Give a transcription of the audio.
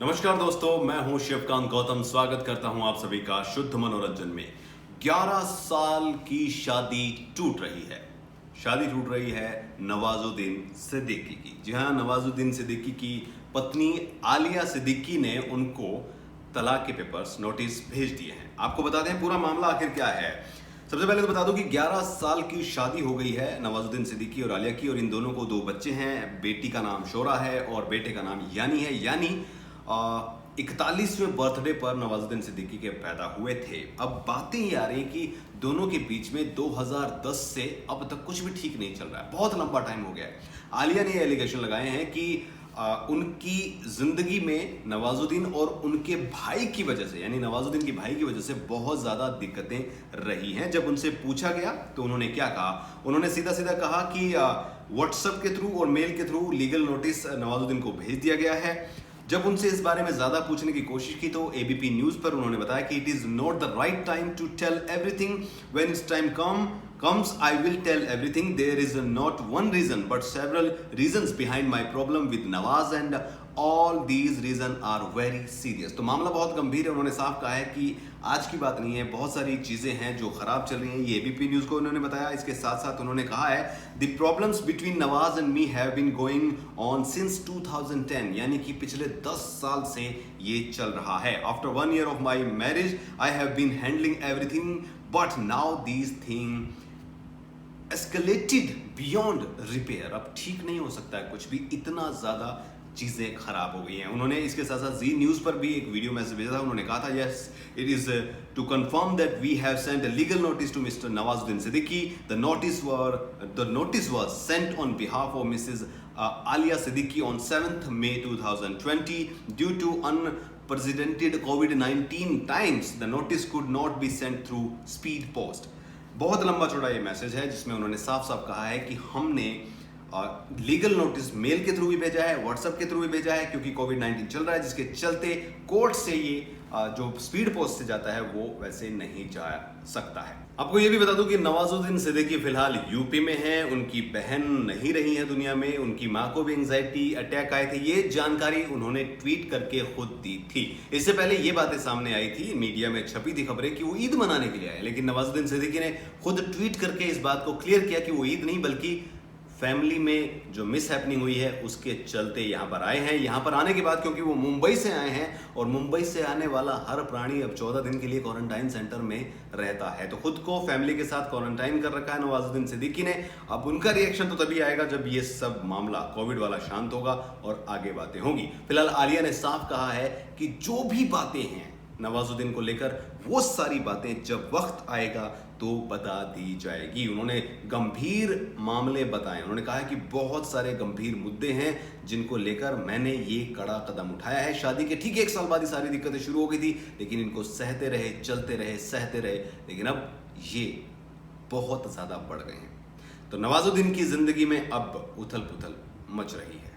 नमस्कार दोस्तों, मैं हूं शिवकांत गौतम। स्वागत करता हूं आप सभी का शुद्ध मनोरंजन में। 11 साल की शादी टूट रही है। शादी टूट रही है नवाजुद्दीन सिद्दीकी की। जी हां, नवाजुद्दीन सिद्दीकी की पत्नी आलिया सिद्दीकी ने उनको तलाक के पेपर्स नोटिस भेज दिए हैं। आपको बता दें पूरा मामला आखिर क्या है। सबसे पहले तो बता दूं कि 11 साल की शादी हो गई है नवाजुद्दीन सिद्दीकी और आलिया की, और इन दोनों को 2 बच्चे हैं। बेटी का नाम शोरा है और बेटे का नाम यानी है। यानी 41वें बर्थडे पर नवाजुद्दीन सिद्दीकी के पैदा हुए थे। अब बातें ये आ रही कि दोनों के बीच में 2010 से अब तक कुछ भी ठीक नहीं चल रहा है। बहुत लंबा टाइम हो गया है। आलिया ने एलिगेशन लगाए हैं कि उनकी जिंदगी में नवाजुद्दीन और उनके भाई की वजह से, यानी नवाजुद्दीन के भाई की वजह से बहुत ज्यादा दिक्कतें रही हैं। जब उनसे पूछा गया तो उन्होंने क्या कहा? उन्होंने सीधा सीधा कहा कि व्हाट्सएप के थ्रू और मेल के थ्रू लीगल नोटिस नवाजुद्दीन को भेज दिया गया है। जब उनसे इस बारे में ज्यादा पूछने की कोशिश की तो एबीपी न्यूज पर उन्होंने बताया कि it is not the right time to tell everything. When it's time comes I will tell everything. There is not one reason but several reasons behind my problem with Nawaz and all these reasons are very serious. तो मामला बहुत गंभीर है। उन्होंने साफ कहा है कि आज की बात नहीं है, बहुत सारी चीजें हैं जो खराब चल रही हैं। ये एबीपी न्यूज को उन्होंने बताया। इसके साथ साथ उन्होंने कहा है the problems between Nawaz and me have been going on since 2010, यानी कि पिछले 10 साल से ये चल रहा है। After 1 year of my marriage I have been handling everything but now these things escalated beyond repair. अब ठीक नहीं हो सकता है कुछ भी, इतना ज्यादा चीजें खराब हो गई हैं। उन्होंने इसके साथ साथ जी न्यूज पर भी एक वीडियो मैसेज भेजा था। उन्होंने कहा था yes it is to confirm that we have sent a legal notice to Mr Nawazuddin Siddiqui. The notice was sent on behalf of Mrs Aaliya Siddiqui on 7th May 2020 due to unprecedented COVID-19 times the notice could not be sent through speed post। बहुत लंबा चौड़ा ये message है जिसमें उन्होंने साफ साफ कहा है कि हमने लीगल नोटिस मेल के थ्रू भी भेजा है, व्हाट्सएप के थ्रू भी भेजा है, क्योंकि कोविड-19 चल रहा है, जिसके चलते कोर्ट से ये जो स्पीड पोस्ट से जाता है वो वैसे नहीं जा सकता है। आपको ये भी बता दूं कि नवाजुद्दीन सिद्दीकी फिलहाल यूपी में है। उनकी बहन नहीं रही है दुनिया में। उनकी मां को भी एंजाइटी अटैक आए थे। ये जानकारी उन्होंने ट्वीट करके खुद दी थी। इससे पहले ये बातें सामने आई थी, मीडिया में छपी थी खबरें कि वो ईद मनाने के लिए आए, लेकिन नवाजुद्दीन सिद्दीकी ने खुद ट्वीट करके इस बात को क्लियर किया कि वो ईद नहीं बल्कि फैमिली में जो मिस हैपनिंग हुई है उसके चलते यहाँ पर आए हैं। यहाँ पर आने के बाद, क्योंकि वो मुंबई से आए हैं और मुंबई से आने वाला हर प्राणी अब 14 दिन के लिए क्वारंटाइन सेंटर में रहता है, तो खुद को फैमिली के साथ क्वारंटाइन कर रखा है नवाजुद्दीन सिद्दीकी ने। अब उनका रिएक्शन तो तभी आएगा जब ये सब मामला कोविड वाला शांत होगा और आगे बातें होंगी। फिलहाल आलिया ने साफ कहा है कि जो भी बातें हैं नवाजुद्दीन को लेकर, वो सारी बातें जब वक्त आएगा तो बता दी जाएगी। उन्होंने गंभीर मामले बताए। उन्होंने कहा है कि बहुत सारे गंभीर मुद्दे हैं जिनको लेकर मैंने ये कड़ा कदम उठाया है। शादी के ठीक 1 साल बाद ही सारी दिक्कतें शुरू हो गई थी, लेकिन इनको सहते रहे, चलते रहे, सहते रहे, लेकिन अब ये बहुत ज्यादा बढ़ गए हैं। तो नवाजुद्दीन की जिंदगी में अब उथल पुथल मच रही है।